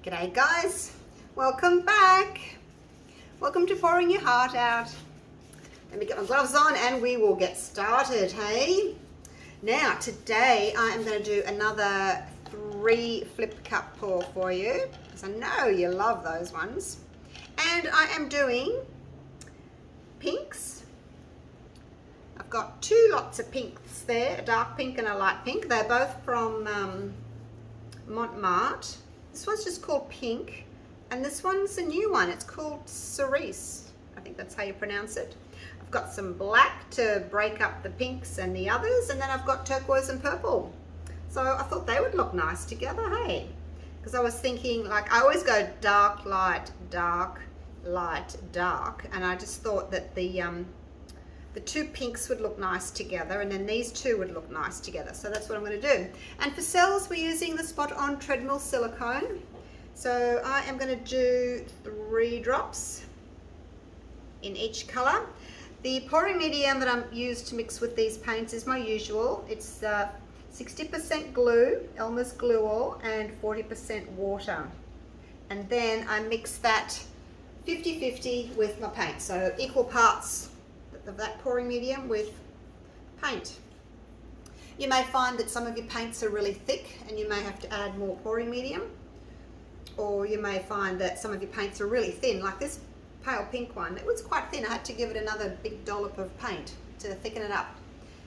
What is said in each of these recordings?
G'day guys, welcome back. Welcome to Pouring Your Heart Out. Let me get my gloves on and we will get started, hey? Now today I am going to do another 3 flip cup pour for you, because I know you love those ones. And I am doing pinks. I've got 2 lots of pinks there, a dark pink and a light pink. They're both from Mont Marte. This one's just called Pink, and this one's a new one. It's called Cerise. I think that's how you pronounce it. I've got some black to break up the pinks and the others, and then I've got turquoise and purple. So I thought they would look nice together, hey? Because I was thinking, like, I always go dark, light, dark, light, dark, and I just thought that the 2 pinks would look nice together, and then these 2 would look nice together. So that's what I'm going to do. And for cells, we're using the Spot On Treadmill silicone. So I am going to do 3 drops in each color. The pouring medium that I'm used to mix with these paints is my usual. It's 60% glue, Elmer's glue oil, and 40% water. And then I mix that 50-50 with my paint. So equal parts of that pouring medium with paint. You may find that some of your paints are really thick and you may have to add more pouring medium, or you may find that some of your paints are really thin, like this pale pink one. It was quite thin. I had to give it another big dollop of paint to thicken it up.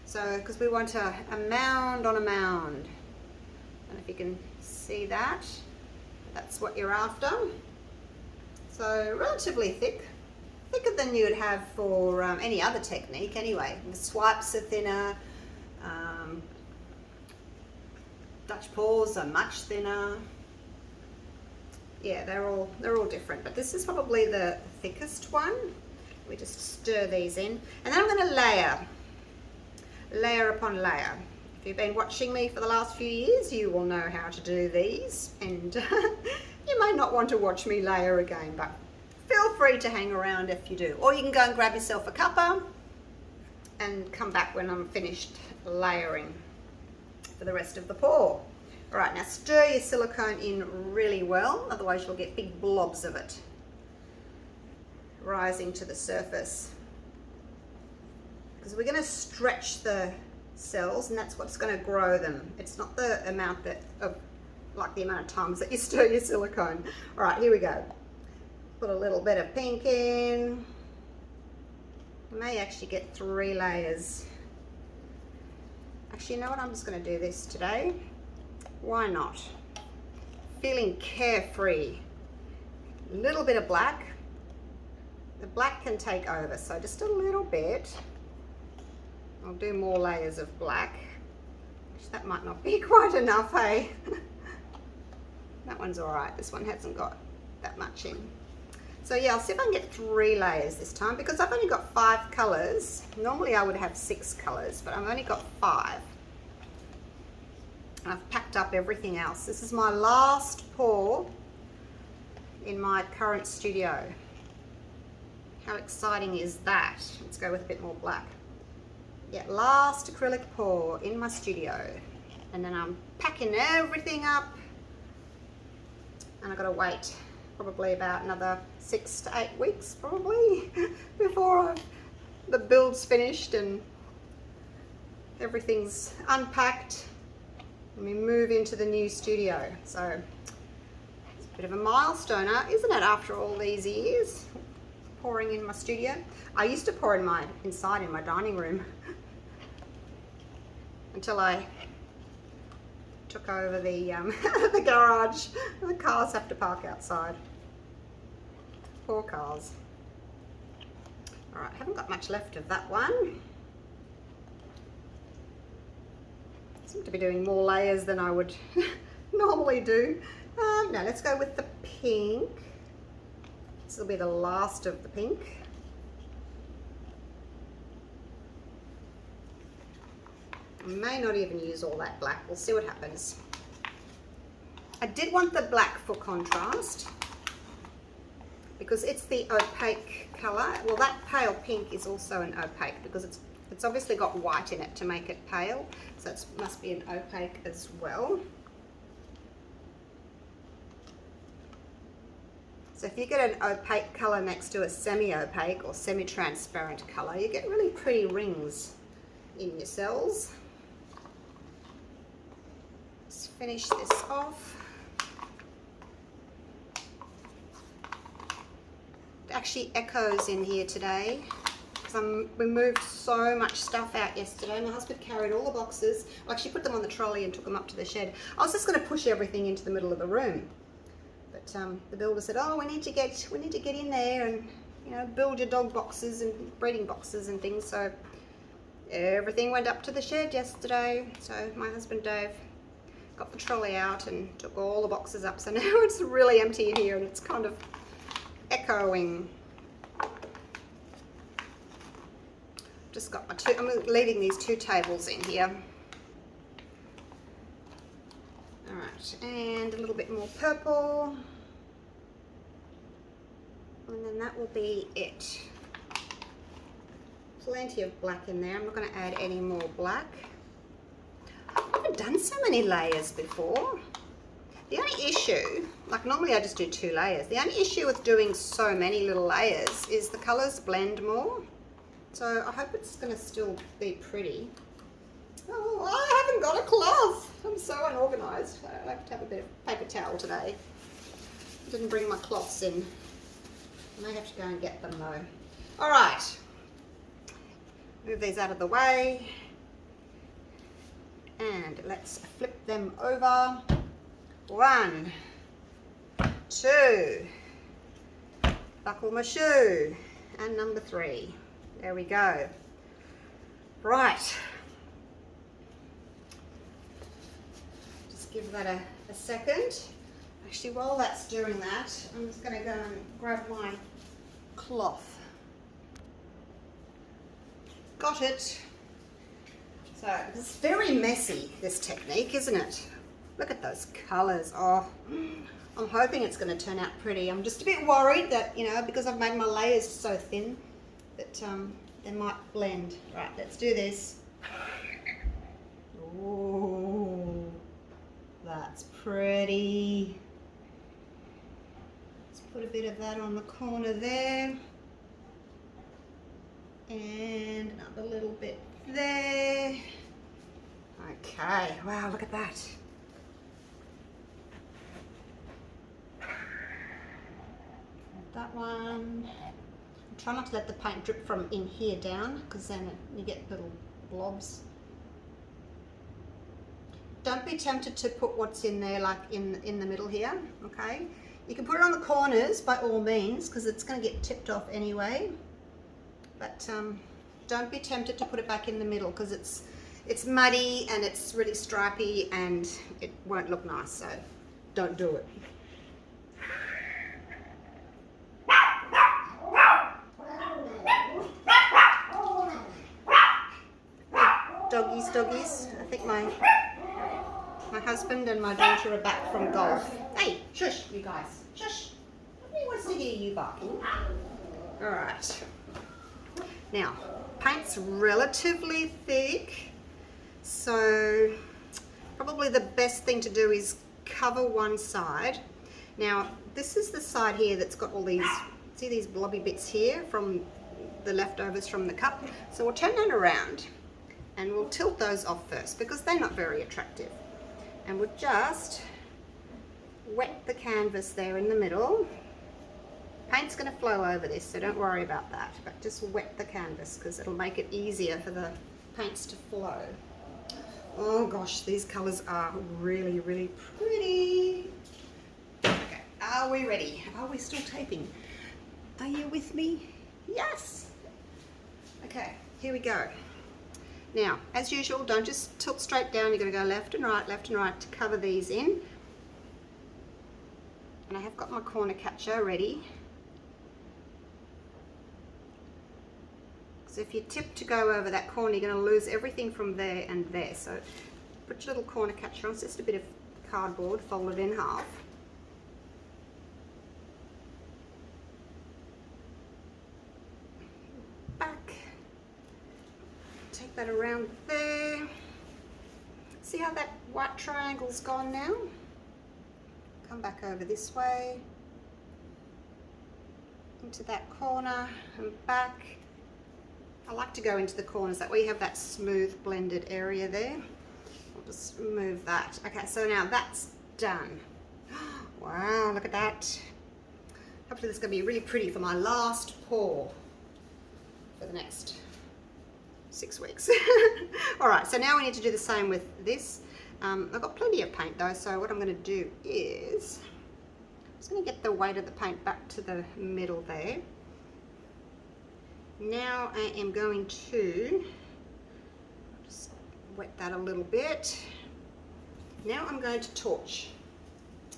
So, because we want a mound on a mound. I don't know if you can see that. That's what you're after. So relatively thick. Thicker than you would have for any other technique anyway. The swipes are thinner, Dutch pours are much thinner. Yeah, they're all different, but this is probably the thickest one. We just stir these in, and then I'm going to layer upon layer. If you've been watching me for the last few years, you will know how to do these, and you may not want to watch me layer again, but feel free to hang around if you do. Or you can go and grab yourself a cuppa and come back when I'm finished layering for the rest of the pour. All right, now stir your silicone in really well, otherwise you'll get big blobs of it rising to the surface. Because we're going to stretch the cells, and that's what's going to grow them. It's not the amount like the amount of times that you stir your silicone. All right, here we go. Put a little bit of pink in. I may actually get 3 layers. Actually, you know what? I'm just going to do this today. Why not? Feeling carefree. A little bit of black. The black can take over, so just a little bit. I'll do more layers of black. That might not be quite enough, hey? That one's all right. This one hasn't got that much in. So yeah, I'll see if I can get 3 layers this time, because I've only got 5 colors. Normally I would have 6 colors, but I've only got 5. And I've packed up everything else. This is my last pour in my current studio. How exciting is that? Let's go with a bit more black. Yeah, last acrylic pour in my studio. And then I'm packing everything up, and I've got to wait probably about another 6 to 8 weeks probably before the build's finished and everything's unpacked and we move into the new studio. So it's a bit of a milestone, isn't it, after all these years pouring in my studio. I used to pour inside in my dining room until I took over the the garage. The cars have to park outside. Poor cars. All right, haven't got much left of that one. Seem to be doing more layers than I would normally do. Now let's go with the pink. This will be the last of the pink. I may not even use all that black. We'll see what happens. I did want the black for contrast, because it's the opaque color. Well, that pale pink is also an opaque, because it's obviously got white in it to make it pale, so it must be an opaque as well. So if you get an opaque colour next to a semi-opaque or semi-transparent colour, you get really pretty rings in your cells. Let's finish this off. It actually echoes in here today because we moved so much stuff out yesterday. My husband carried all the boxes. I actually put them on the trolley and took them up to the shed. I was just going to push everything into the middle of the room. But the builder said, oh, we need to get in there and, you know, build your dog boxes and breeding boxes and things. So everything went up to the shed yesterday. So my husband Dave got the trolley out and took all the boxes up. So now it's really empty in here and it's kind of echoing. Just got my I'm leaving these 2 tables in here. All right, and a little bit more purple. And then that will be it. Plenty of black in there. I'm not going to add any more black. I've never done so many layers before. The only issue, like normally I just do 2 layers. The only issue with doing so many little layers is the colours blend more. So I hope it's going to still be pretty. Oh, I haven't got a cloth. I'm so unorganised. I have to have a bit of paper towel today. I didn't bring my cloths in. I may have to go and get them though. All right. Move these out of the way. And let's flip them over. 1, 2. Buckle my shoe. And number 3. There we go. Right. Just give that a second. Actually, while that's doing that, I'm just going to go and grab my cloth. Got it. So it's very messy, this technique, isn't it? Look at those colours. Oh, I'm hoping it's going to turn out pretty. I'm just a bit worried that, you know, because I've made my layers so thin, that they might blend. Right, let's do this. Oh, that's pretty. Let's put a bit of that on the corner there. And another little bit there. Okay, wow, look at that. That one. Try not to let the paint drip from in here down, because then you get little blobs. Don't be tempted to put what's in there like in the middle here, okay? You can put it on the corners by all means, because it's going to get tipped off anyway. But don't be tempted to put it back in the middle, because it's muddy and it's really stripy and it won't look nice, so don't do it. Doggies. I think my husband and my daughter are back from golf. Hey, shush, you guys. Shush. Nobody wants to hear you barking. All right. Now, paint's relatively thick, so probably the best thing to do is cover one side. Now, this is the side here that's got all these, see these blobby bits here from the leftovers from the cup. So we'll turn that around. And we'll tilt those off first because they're not very attractive. And we'll just wet the canvas there in the middle. Paint's going to flow over this, so don't worry about that. But just wet the canvas because it'll make it easier for the paints to flow. Oh gosh, these colours are really, really pretty. Okay, are we ready? Are we still taping? Are you with me? Yes. Okay, here we go. Now, as usual, don't just tilt straight down. You're going to go left and right to cover these in. And I have got my corner catcher ready. So if you tip to go over that corner, you're going to lose everything from there and there. So put your little corner catcher on. It's just a bit of cardboard folded in half. Take that around there. See how that white triangle's gone now? Come back over this way. into that corner and back. I like to go into the corners, that way you have that smooth blended area there. I'll just move that. Okay, so now that's done. Wow, look at that. Hopefully this is going to be really pretty for my last pour for the next 6 weeks. Alright, so now we need to do the same with this. I've got plenty of paint though, so what I'm going to do is I'm just going to get the weight of the paint back to the middle there. Now I am going to just wet that a little bit. Now I'm going to torch.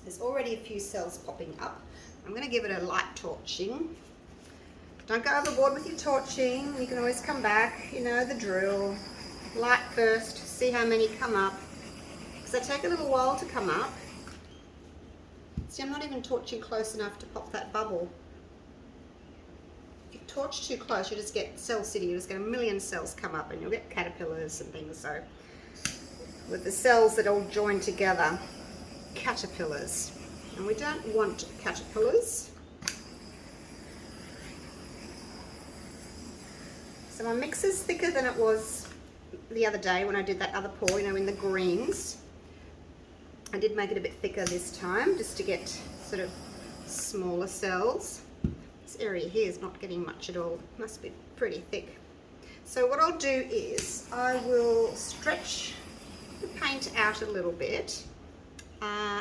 There's already a few cells popping up. I'm going to give it a light torching. Don't go overboard with your torching. You can always come back, you know the drill. Light first, see how many come up. Because they take a little while to come up. See, I'm not even torching close enough to pop that bubble. If you torch too close, you just get cell city. You just get a million cells come up and you'll get caterpillars and things. So with the cells that all join together, caterpillars, and we don't want caterpillars. So my mix is thicker than it was the other day when I did that other pour, you know, in the greens. I did make it a bit thicker this time just to get sort of smaller cells. This area here is not getting much at all. It must be pretty thick. So what I'll do is I will stretch the paint out a little bit.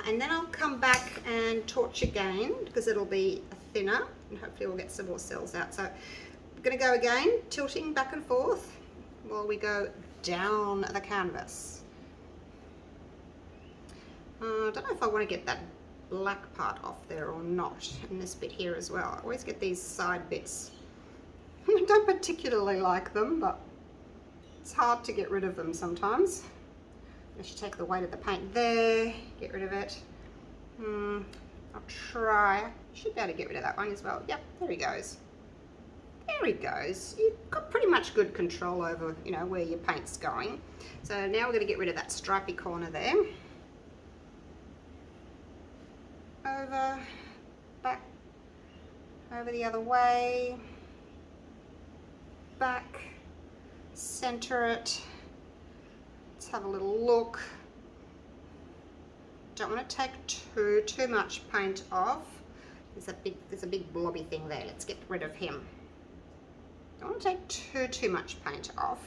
And then I'll come back and torch again because it'll be thinner and hopefully we'll get some more cells out. So I'm going to go again, tilting back and forth while we go down the canvas. I don't know if I want to get that black part off there or not, and this bit here as well. I always get these side bits. I don't particularly like them, but it's hard to get rid of them sometimes. I should take the weight of the paint there, get rid of it. I'll try. Should be able to get rid of that one as well. Yep, there he goes. There he goes. You've got pretty much good control over, you know, where your paint's going. So now we're going to get rid of that stripy corner there. Over, back, over the other way, back, center it. Let's have a little look. Don't want to take too much paint off. There's a big blobby thing there. Let's get rid of him. Don't want to take too much paint off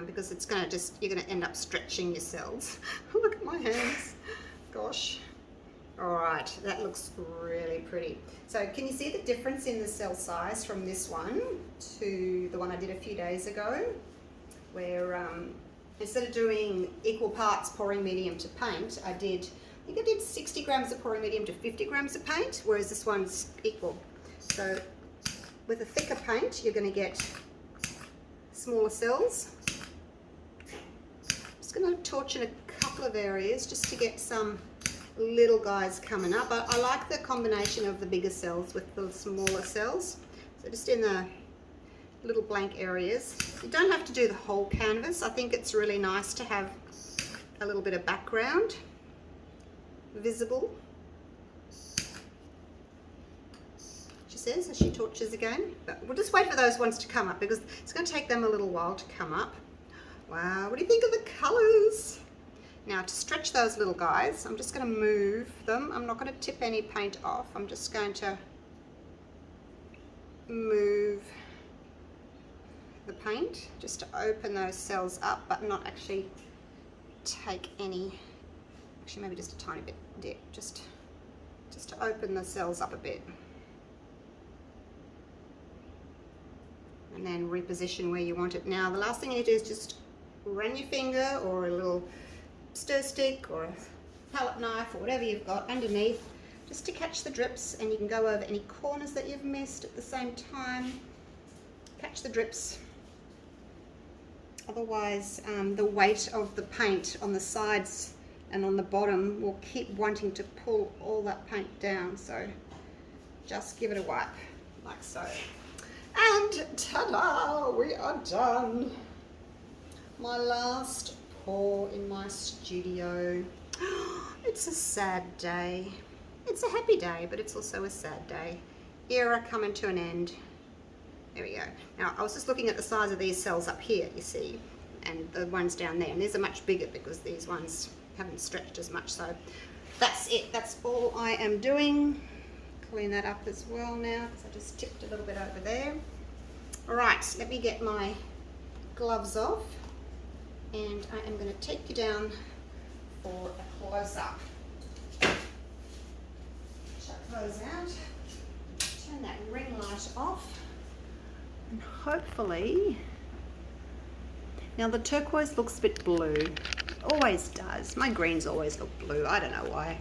because it's going to you're going to end up stretching your cells. Look at my hands. Gosh. All right, that looks really pretty. So can you see the difference in the cell size from this one to the one I did a few days ago, where instead of doing equal parts pouring medium to paint, I think I did 60 grams of pouring medium to 50 grams of paint, whereas this one's equal. So with a thicker paint, you're going to get smaller cells. I'm just going to torch in a couple of areas just to get some little guys coming up. I like the combination of the bigger cells with the smaller cells. So just in the little blank areas. You don't have to do the whole canvas. I think it's really nice to have a little bit of background visible. She says as she torches again. But we'll just wait for those ones to come up because it's going to take them a little while to come up. Wow, what do you think of the colours? Now to stretch those little guys, I'm just going to move them. I'm not going to tip any paint off. I'm just going to move the paint just to open those cells up, but not actually take any, actually maybe just a tiny bit dip, just to open the cells up a bit. And then reposition where you want it. Now the last thing you need to do is just run your finger or a little stir stick or a palette knife or whatever you've got underneath just to catch the drips, and you can go over any corners that you've missed at the same time. Catch the drips. Otherwise the weight of the paint on the sides and on the bottom will keep wanting to pull all that paint down, so just give it a wipe like so. And ta-da, we are done. My last pour in my studio. It's a sad day. It's a happy day, but it's also a sad day. Era coming to an end. There we go. Now, I was just looking at the size of these cells up here, you see, and the ones down there, and these are much bigger because these ones haven't stretched as much. So that's it. That's all I am doing. Clean that up as well now because I just tipped a little bit over there. All right, let me get my gloves off, and I am going to take you down for a close-up. Shut those out. Turn that ring light off. And hopefully, now the turquoise looks a bit blue. Always does. My greens always look blue. I don't know why.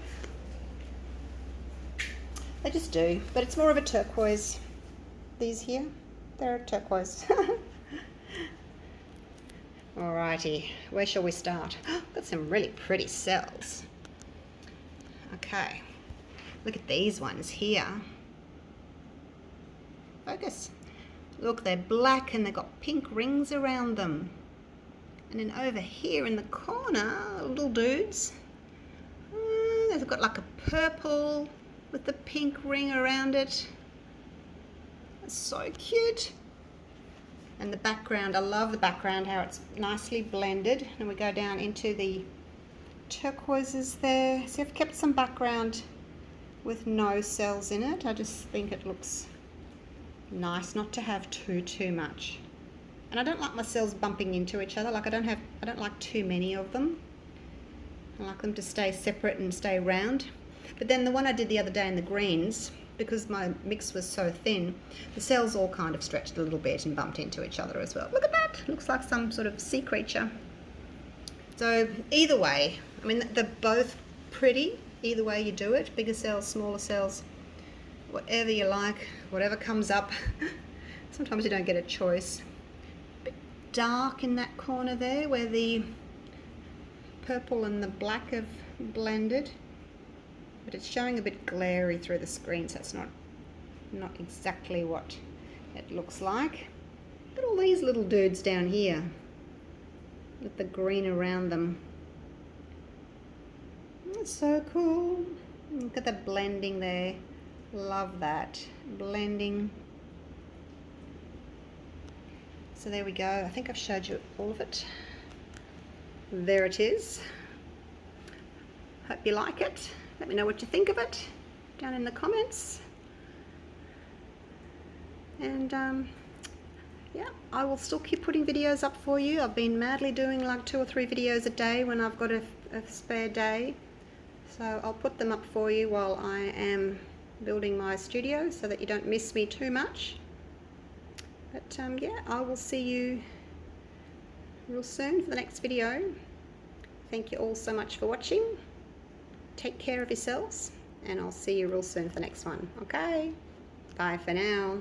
They just do, but it's more of a turquoise. These here, they're a turquoise. Alrighty, where shall we start? Got some really pretty cells. Okay, look at these ones here. Focus. Look, they're black and they've got pink rings around them. And then over here in the corner, little dudes, they've got like a purple with the pink ring around it. That's so cute. And the background, I love the background, how it's nicely blended. And we go down into the turquoises there. See, I've kept some background with no cells in it. I just think it looks nice not to have too much. And I don't like my cells bumping into each other. Like I don't like too many of them. I like them to stay separate and stay round. But then the one I did the other day in the greens, because my mix was so thin, the cells all kind of stretched a little bit and bumped into each other as well. Look at that. Looks like some sort of sea creature. So either way, I mean, they're both pretty. Either way you do it, bigger cells, smaller cells, whatever you like, whatever comes up. Sometimes you don't get a choice. A bit dark in that corner there where the purple and the black have blended, but it's showing a bit glary through the screen, so it's not exactly what it looks like. Look at all these little dudes down here with the green around them. That's so cool. Look at the blending there. Love that blending. So there we go. I think I've showed you all of it. There it is. Hope you like it. Let me know what you think of it down in the comments. And yeah, I will still keep putting videos up for you. I've been madly doing like 2 or 3 videos a day when I've got a spare day. So I'll put them up for you while I am building my studio so that you don't miss me too much. But yeah, I will see you real soon for the next video. Thank you all so much for watching. Take care of yourselves, and I'll see you real soon for the next one. Okay, bye for now.